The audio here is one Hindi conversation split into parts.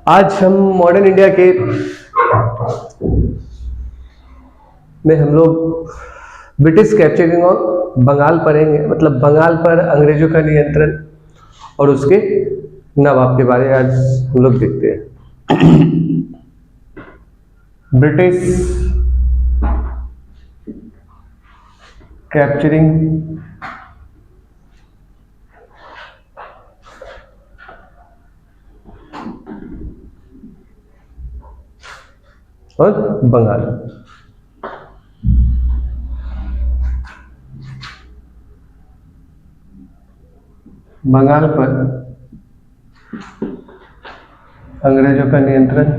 आज हम मॉडर्न इंडिया के में हम लोग ब्रिटिश कैप्चरिंग और बंगाल पढ़ेंगे, मतलब बंगाल पर अंग्रेजों का नियंत्रण और उसके नवाब के बारे में आज हम लोग देखते हैं। ब्रिटिश कैप्चरिंग और बंगाल। बंगाल पर अंग्रेजों का नियंत्रण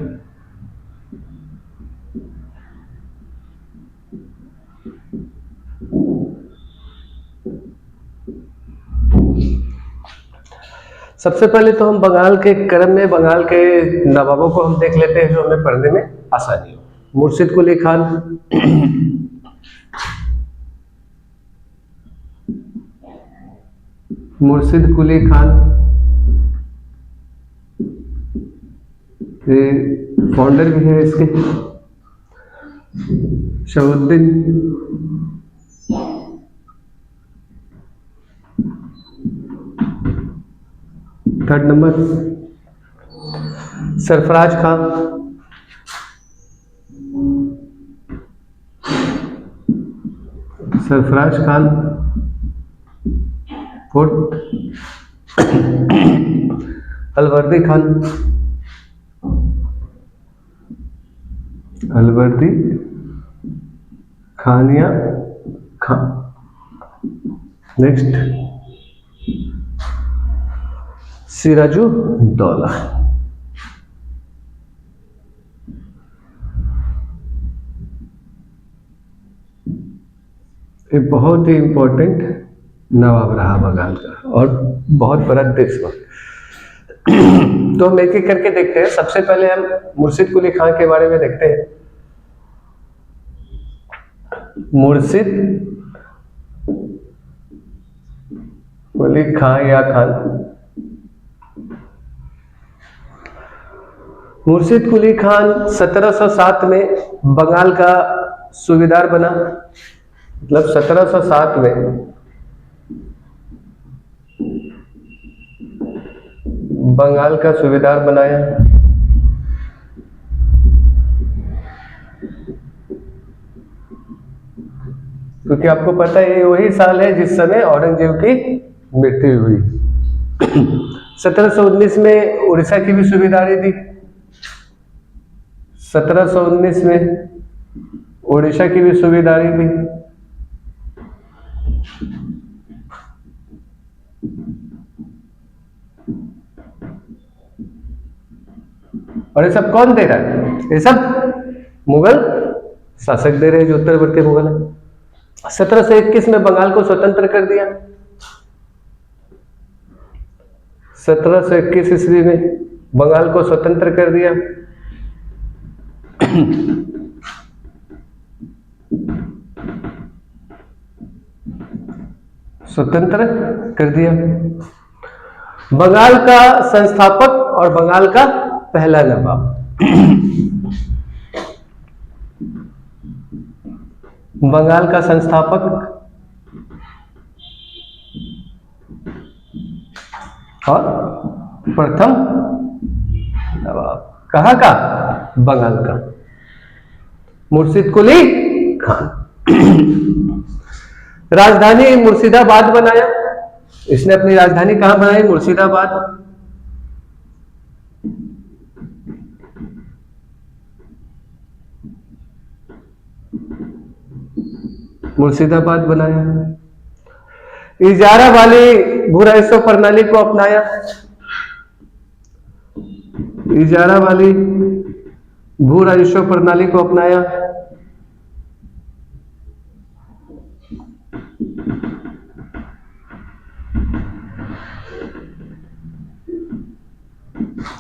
सबसे पहले तो हम बंगाल के क्रम में बंगाल के नवाबों को हम देख लेते हैं जो हमें पढ़ने में आसानी हो। मुर्शिद कुली खान, मुर्शिद कुली खान ये फाउंडर भी है इसके। Shahabuddin third number. Sarfaraz Khan, Sarfaraz Khan fourth. Alivardi Khan, Alivardi खानिया खान। नेक्स्ट सिराजुद्दौला। ये बहुत ही इंपॉर्टेंट नवाब रहा बंगाल का और बहुत बड़ा देशभक्त। तो हम एक एक करके देखते हैं। सबसे पहले हम मुर्शिद कुली खान के बारे में देखते हैं। मुर्शिद कुली खान या खान, मुर्शिद कुली खान 1707 में बंगाल का सूबेदार बना। मतलब 1707 में बंगाल का सूबेदार बनाया। क्योंकि आपको पता है ये वही साल है जिस समय औरंगजेब की मृत्यु हुई। 1719 में उड़ीसा की भी सूबेदारी दी। 1719 में उड़ीसा की भी सूबेदारी दी। और ये सब कौन दे रहा है? ये सब मुगल शासक दे रहे हैं जो उत्तरवर्ती मुगल है। 1721 में बंगाल को स्वतंत्र कर दिया। 1721 ईस्वी में बंगाल को स्वतंत्र कर दिया। स्वतंत्र कर दिया। बंगाल का संस्थापक और बंगाल का पहला नवाब, बंगाल का संस्थापक और प्रथम नवाब कहाँ का? बंगाल का, मुर्शिद कुली खान। राजधानी मुर्शिदाबाद बनाया। इसने अपनी राजधानी कहां बनाई? मुर्शिदाबाद। मुर्शिदाबाद बनाया। इजारा वाली भू राजस्व प्रणाली को अपनाया। इजारा वाली भू राजस्व प्रणाली को अपनाया।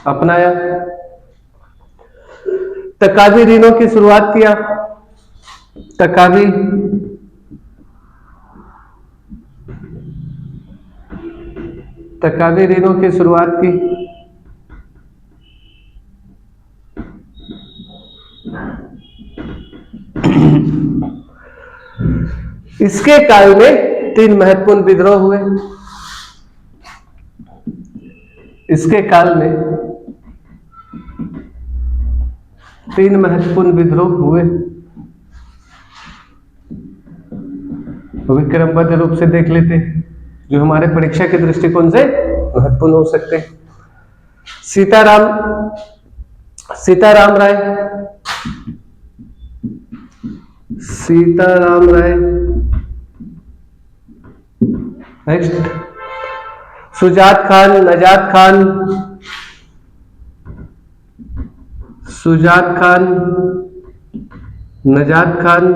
अपनाया। तकावी ऋणों की शुरुआत किया। तकावी ऋणों की शुरुआत की। इसके काल में 3 महत्वपूर्ण विद्रोह हुए। इसके काल में 3 महत्वपूर्ण विद्रोह हुए। क्रमबद्ध रूप से देख लेते हैं जो हमारे परीक्षा के दृष्टिकोण से महत्वपूर्ण हो सकते हैं। सीताराम राय, नेक्स्ट सुजात खान, नजात खान,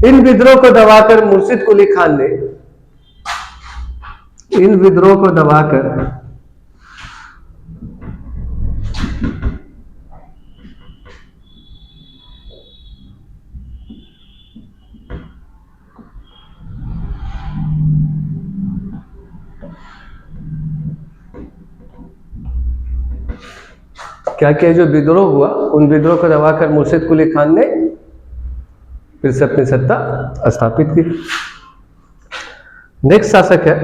इन विद्रोह को दबाकर मुर्शिद कुली खान ने क्या किया? जो विद्रोह हुआ उन विद्रोह को दबाकर मुर्शिद कुली खान ने फिर से अपनी सत्ता स्थापित की। नेक्स्ट शासक है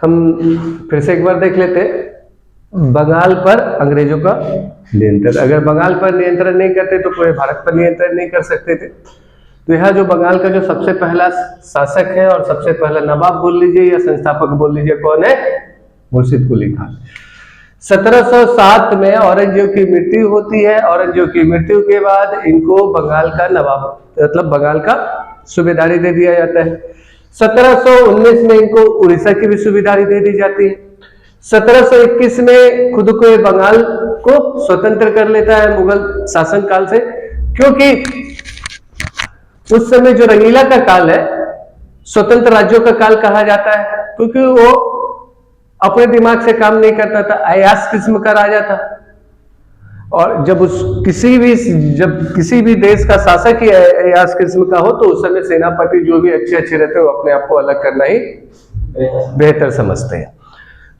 हम फिर से एक बार देख लेते बंगाल पर अंग्रेजों का नियंत्रण। अगर बंगाल पर नियंत्रण नहीं करते तो पूरे भारत पर नियंत्रण नहीं कर सकते थे। तो यह जो बंगाल का जो सबसे पहला शासक है और सबसे पहला नवाब बोल लीजिए या संस्थापक बोल लीजिए, कौन है? मुर्शिद कुली खान। 1707 में औरंगजेब की मृत्यु होती है। औरंगजेब की मृत्यु के बाद इनको बंगाल का नवाब मतलब बंगाल का सूबेदारी दे दिया जाता है। 1719 में इनको उड़ीसा की भी सूबेदारी दे दी जाती है। 1721 में खुद को बंगाल को स्वतंत्र कर लेता है मुगल शासनकाल से, क्योंकि उस समय जो रंगीला का काल है स्वतंत्र राज्यों का काल कहा जाता है, क्योंकि वो अपने दिमाग से काम नहीं करता था, अयास किस्म का राजा था। और जब किसी भी देश का शासक ही अयास किस्म का हो तो उस समय सेनापति जो भी अच्छे रहते हैं वो अपने आप को अलग करना ही बेहतर समझते हैं।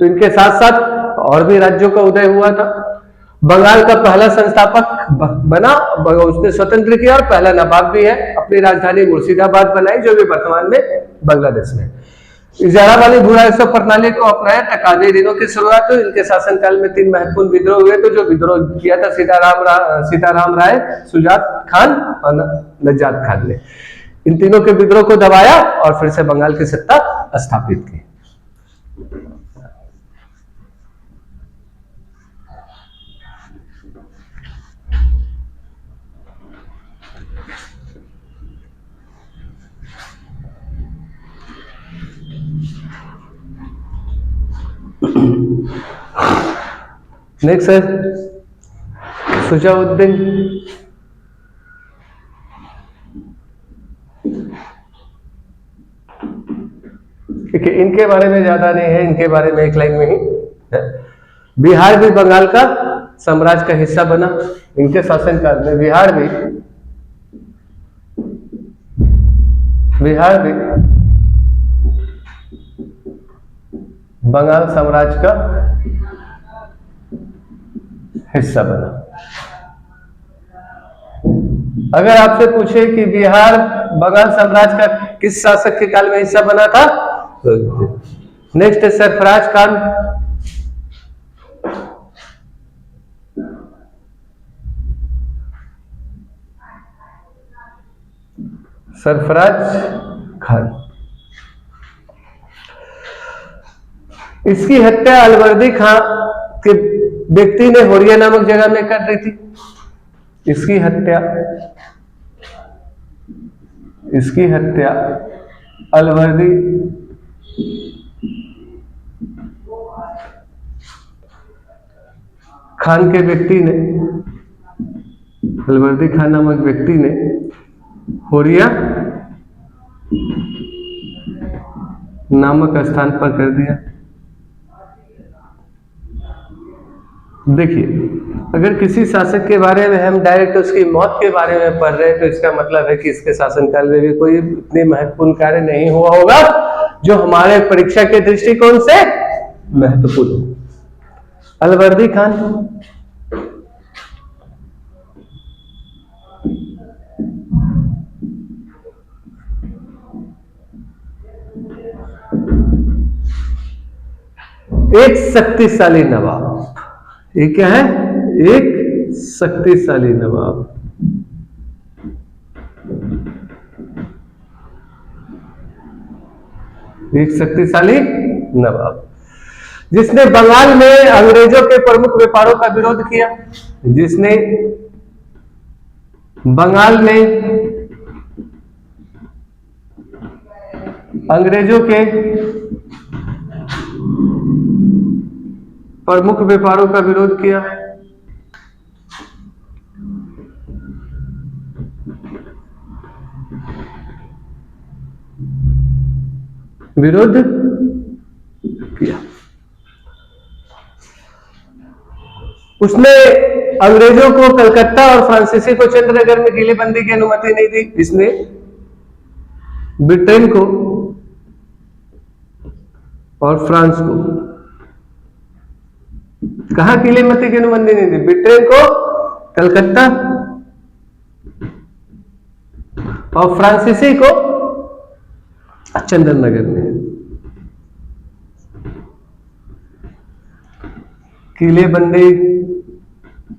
तो इनके साथ साथ और भी राज्यों का उदय हुआ था। बंगाल का पहला संस्थापक बना, उसने स्वतंत्र किया और पहला नवाब भी है। अपनी राजधानी मुर्शिदाबाद बनाई जो भी वर्तमान में बांग्लादेश में। इजारा वाली भूराजस्व प्रणाली को अपनाया। तकादी दिनों की शुरुआत हुई। इनके शासनकाल में 3 महत्वपूर्ण विद्रोह हुए। तो जो विद्रोह किया था सीताराम राय, सुजात खान और नजात खान ने, इन तीनों के विद्रोह को दबाया और फिर से बंगाल की सत्ता स्थापित की। नेक्स्ट है सुजाउद्दीन। ठीक है, इनके बारे में ज्यादा नहीं है, इनके बारे में एक लाइन में ही है। बिहार भी बंगाल का साम्राज्य का हिस्सा बना। इनके शासनकाल में बिहार भी बंगाल साम्राज्य का हिस्सा बना। अगर आपसे पूछे कि बिहार बंगाल साम्राज्य का किस शासक के काल में हिस्सा बना था, नेक्स्ट है सरफराज खान। इसकी हत्या अलवर्दी खां के व्यक्ति ने होरिया नामक जगह में कर दी थी। इसकी हत्या अलवर्दी खान के व्यक्ति ने, अलवर्दी खान नामक व्यक्ति ने होरिया नामक स्थान पर कर दिया। देखिए अगर किसी शासक के बारे में हम डायरेक्ट उसकी मौत के बारे में पढ़ रहे हैं तो इसका मतलब है कि इसके शासनकाल में भी कोई इतने महत्वपूर्ण कार्य नहीं हुआ होगा जो हमारे परीक्षा के दृष्टिकोण से महत्वपूर्ण हो। अलवर्दी खान, एक शक्तिशाली नवाब, ये क्या है? एक शक्तिशाली नवाब। एक शक्तिशाली नवाब जिसने बंगाल में अंग्रेजों के प्रमुख व्यापारों का विरोध किया, जिसने बंगाल में अंग्रेजों के प्रमुख व्यापारों का विरोध किया, विरोध किया। उसने अंग्रेजों को कलकत्ता और फ्रांसीसी को चंद्रनगर में किलेबंदी की अनुमति नहीं दी। इसने ब्रिटेन को और फ्रांस को कहा किलेबंदी की अनुमति नहीं दी? ब्रिटेन को कलकत्ता और फ्रांसीसी को चंद्रनगर में।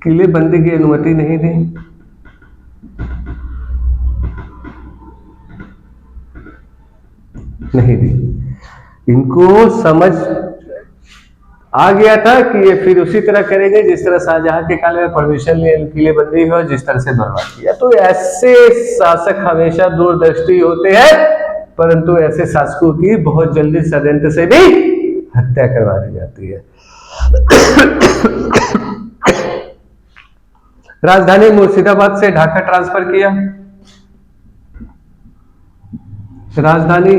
किलेबंदी की अनुमति नहीं दी। नहीं दी। इनको समझ आ गया था कि ये फिर उसी तरह करेंगे जिस तरह शाहजहां के काल में परमिशन किलेबंदी हो, जिस तरह से बर्बाद किया। तो ऐसे शासक हमेशा दूरदृष्टि होते हैं, परंतु ऐसे शासकों की बहुत जल्दी षड्यंत्र से भी हत्या करवा दी जाती है। राजधानी मुर्शिदाबाद से ढाका ट्रांसफर किया। राजधानी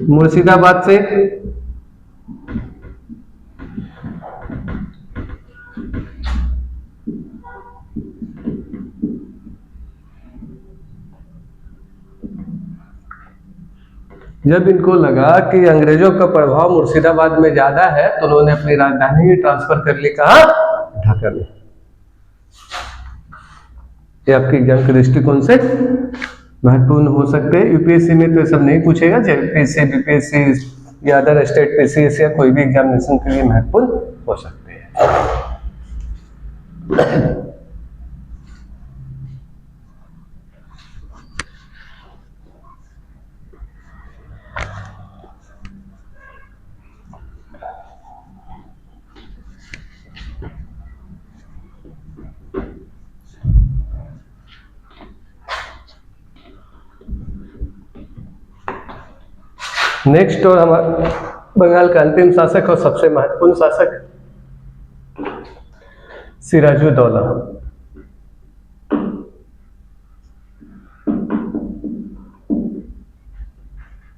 मुर्शिदाबाद से जब इनको लगा कि अंग्रेजों का प्रभाव मुर्शिदाबाद में ज्यादा है तो उन्होंने अपनी राजधानी ट्रांसफर कर ली। कहां? ढाका में। ये आपके एग्जाम के दृष्टिकोण से महत्वपूर्ण हो सकते हैं। यूपीएससी में तो ये सब नहीं पूछेगा। जेपीएससी, बीपीएससी या अदर स्टेट पीसीएस या कोई भी एग्जामिनेशन के लिए महत्वपूर्ण हो सकते हैं। नेक्स्ट और हमारा बंगाल का अंतिम शासक और सबसे महत्वपूर्ण शासक सिराजुद्दौला।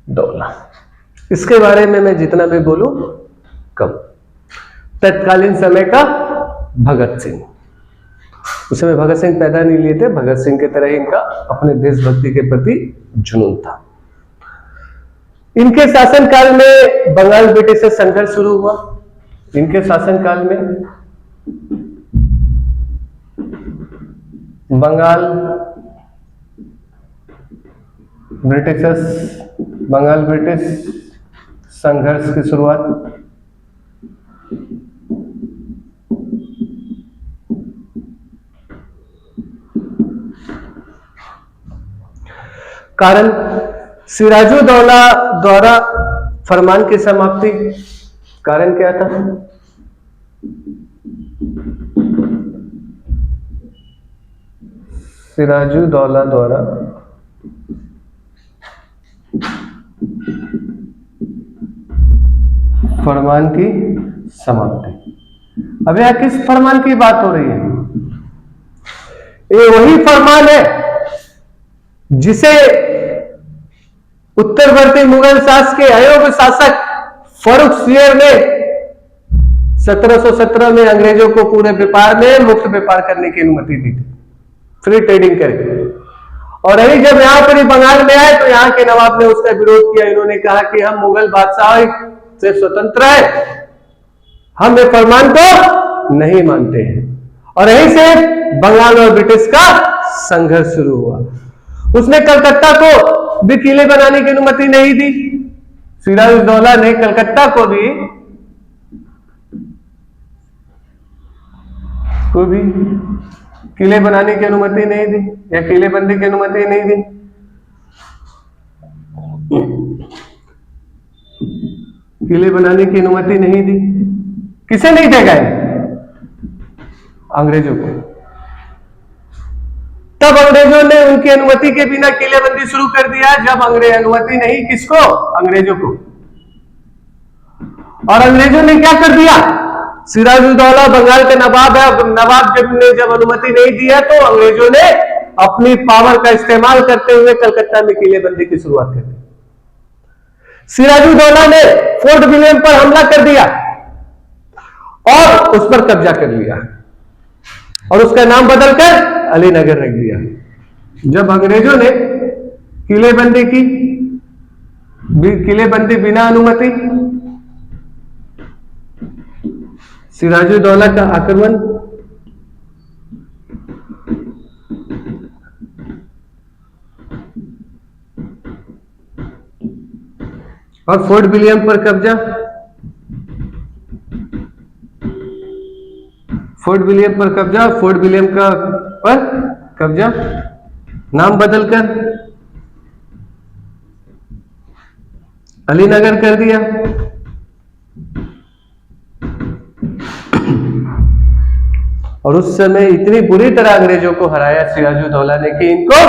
दौला, इसके बारे में मैं जितना भी बोलूं कम। तत्कालीन समय का भगत सिंह, उस समय भगत सिंह पैदा नहीं लिए थे। भगत सिंह की तरह इनका अपने देशभक्ति के प्रति जुनून था। इनके शासनकाल में बंगाल ब्रिटिश से संघर्ष शुरू हुआ। इनके शासनकाल में बंगाल ब्रिटिश संघर्ष की शुरुआत। कारण सिराजुद्दौला द्वारा फरमान की समाप्ति। कारण क्या था? सिराजुद्दौला द्वारा फरमान की समाप्ति। अब यह किस फरमान की बात हो रही है? ये वही फरमान है जिसे उत्तरवर्ती मुगल शासक के अयोग्य शासक फर्रुखसियर ने 1717 में अंग्रेजों को पूरे व्यापार में मुक्त व्यापार करने की अनुमति दी थी, फ्री ट्रेडिंग करके। और अभी जब यहाँ पर बंगाल में आए तो यहाँ के नवाब ने उसका विरोध किया। इन्होंने कहा कि हम मुगल बादशाह से स्वतंत्र है, हम ये फरमान को नहीं मानते हैं। और यहीं से बंगाल और ब्रिटिश का संघर्ष शुरू हुआ। उसने कलकत्ता को भी किले बनाने की अनुमति नहीं दी। सिराजुद्दौला ने कलकत्ता को भी किले बनाने की अनुमति नहीं दी, या किले बंदी की अनुमति नहीं दी। किले बनाने की अनुमति नहीं दी। किसे नहीं देगा? अंग्रेजों को। तब अंग्रेजों ने उनकी अनुमति के बिना किलेबंदी शुरू कर दिया। जब अनुमति नहीं, किसको? अंग्रेजों को। और अंग्रेजों ने क्या कर दिया? सिराजुद्दौला बंगाल के नवाब है, नवाब जब अनुमति नहीं दिया तो अंग्रेजों ने अपनी पावर का इस्तेमाल करते हुए कलकत्ता में किलेबंदी की शुरुआत कर दी। सिराजुद्दौला ने फोर्ट विलियम पर हमला कर दिया और उस पर कब्जा कर लिया और उसका नाम बदलकर अलीनगर रख दिया। जब अंग्रेजों ने किलेबंदी की, किलेबंदी बिना अनुमति, सिराजुद्दौला का आक्रमण, और फोर्ट विलियम पर कब्जा, फोर्ट विलियम पर कब्जा, फोर्ट विलियम का पर कब्जा, नाम बदलकर अलीनगर कर दिया। और उस समय इतनी बुरी तरह अंग्रेजों को हराया सिराजुद्दौला ने कि इनको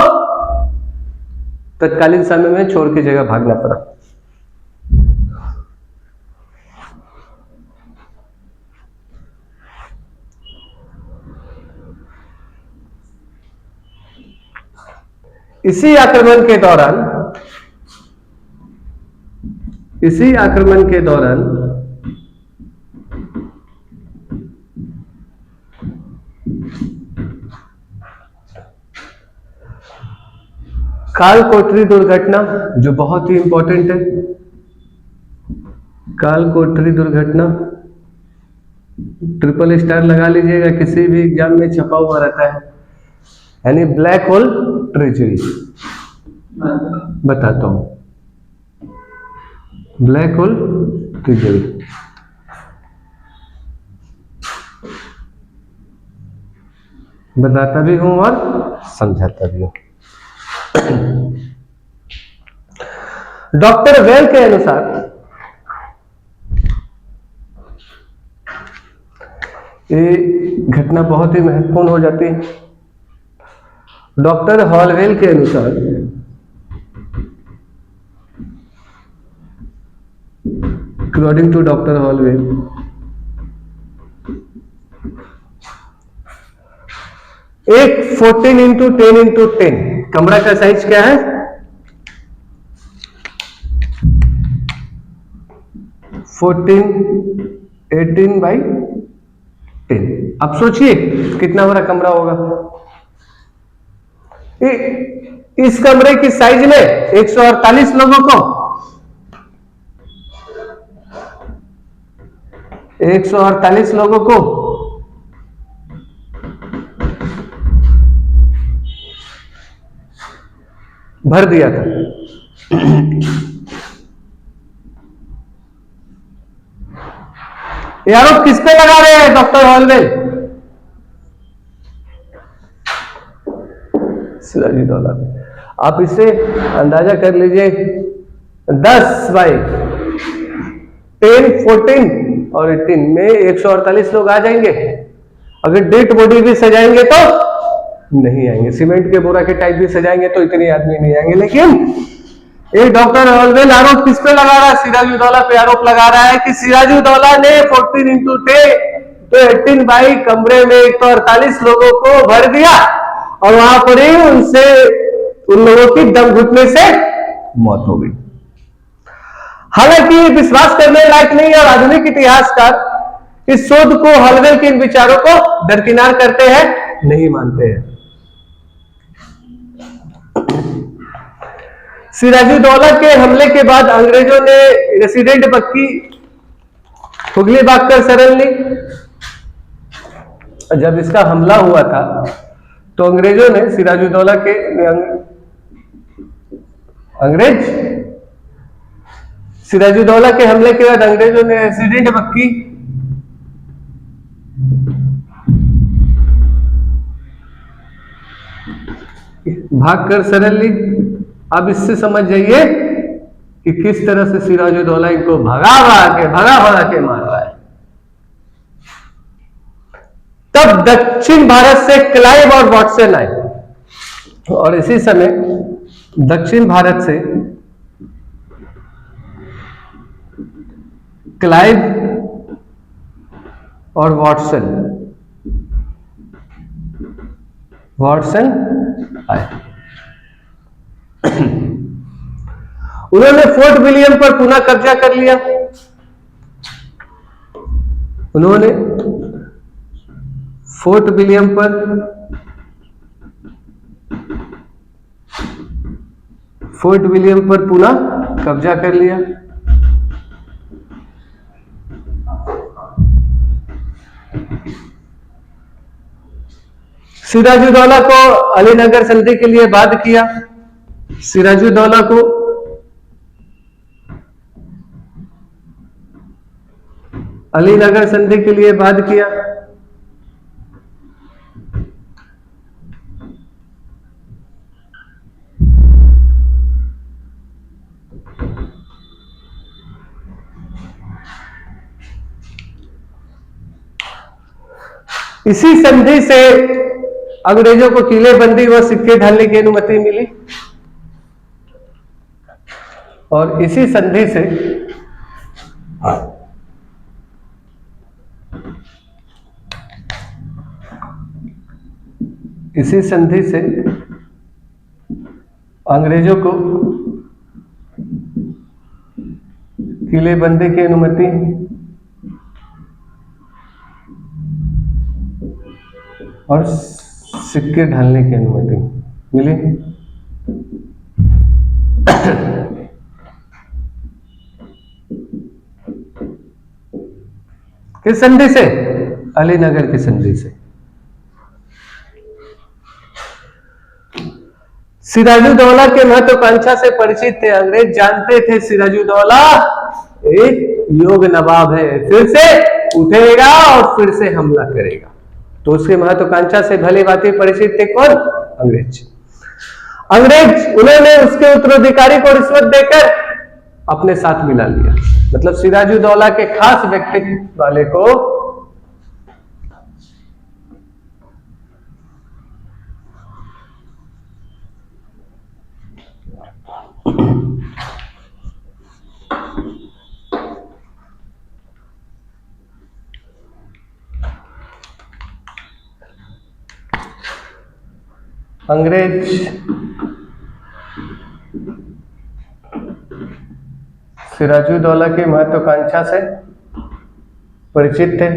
तत्कालीन समय में छोड़ के जगह भागना पड़ा। इसी आक्रमण के दौरान कालकोठरी दुर्घटना, जो बहुत ही इंपॉर्टेंट है, कालकोठरी दुर्घटना, ट्रिपल स्टार लगा लीजिएगा, किसी भी एग्जाम में छपा हुआ रहता है, यानी ब्लैक होल ट्रेजेडी। बताता हूं, ब्लैक होल ट्रेजेडी। बताता भी हूं और समझाता भी हूं। डॉक्टर वेल के अनुसार ये घटना बहुत ही महत्वपूर्ण हो जाती है। डॉक्टर हॉलवेल के अनुसार अकॉर्डिंग टू डॉक्टर हॉलवेल, एक 14x10x10 कमरा का साइज क्या है? 18x10। अब सोचिए कितना बड़ा कमरा होगा। इस कमरे की साइज में 148 लोगों को 148 लोगों को भर दिया था। ये आरोप किस पे लगा रहे हैं डॉक्टर हॉलवेल? सिराजुद्दौला। आप इसे अंदाजा कर लीजिए, 10/10, 14 और 18 में 148 लोग आ जाएंगे। अगर डेड बॉडी भी सजाएंगे तो नहीं आएंगे, सीमेंट के बोरा के टाइप भी सजाएंगे तो इतने आदमी नहीं आएंगे। लेकिन एक डॉक्टर हॉलवेल आरोप किस पे लगा रहा है? सिराजुद्दौला पे आरोप लगा रहा है कि सिराजुद्दौला ने 14x10 तो 18 बाई कमरे में 148 लोगों को भर दिया और वहां पर ही उनसे उन लोगों की दम घुटने से मौत हो गई। हालांकि विश्वास करने लायक नहीं है और आधुनिक इतिहासकार इस शोध को हॉलवेल के इन विचारों को दरकिनार करते हैं, नहीं मानते हैं। सिराजुद्दौला के हमले के बाद अंग्रेजों ने रेसिडेंट बक्की हुगली बागकर सरल ली। जब इसका हमला हुआ था तो अंग्रेजों ने सिराजुद्दौला के सिराजुद्दौला के हमले के बाद अंग्रेजों ने रेसिडेंट बक्की भागकर सरल ली। अब इससे समझ जाइए कि किस तरह से सिराजुद्दौला इनको भगा के मार रहा है। तब दक्षिण भारत से क्लाइव और वॉटसन आए और इसी समय दक्षिण भारत से क्लाइव और वॉटसन आए। उन्होंने फोर्ट विलियम पर पुनः कब्जा कर लिया। उन्होंने फोर्ट विलियम पर पुनः कब्जा कर लिया। सिराजुद्दौला को अलीनगर संधि के लिए बाध्य किया। सिराजुद्दौला को अलीनगर संधि के लिए बाध्य किया। इसी संधि से अंग्रेजों को किलेबंदी व सिक्के ढालने की अनुमति मिली और इसी संधि से अंग्रेजों को किलेबंदी की अनुमति और सिक्के ढालने की अनुमति मिली। किस संधि से? अलीनगर की संधि से। सिराजुद्दौला के महत्वाकांक्षा से परिचित थे। अंग्रेज जानते थे सिराजुद्दौला एक योग नवाब है, फिर से उठेगा और फिर से हमला करेगा। तो उसके महत्वाकांक्षा से भली भांति परिचित थे कौन? अंग्रेज। उन्होंने उसके उत्तराधिकारी को रिश्वत देकर अपने साथ मिला लिया। मतलब सिराजुद्दौला के खास व्यक्तित्व वाले को अंग्रेज सिराजुद्दौला की महत्वाकांक्षा से परिचित थे।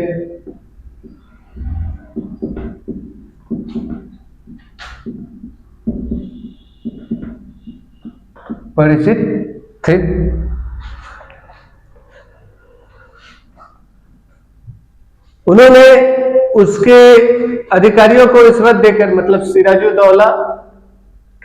उन्होंने उसके अधिकारियों को रिश्वत देकर, मतलब सिराजुद्दौला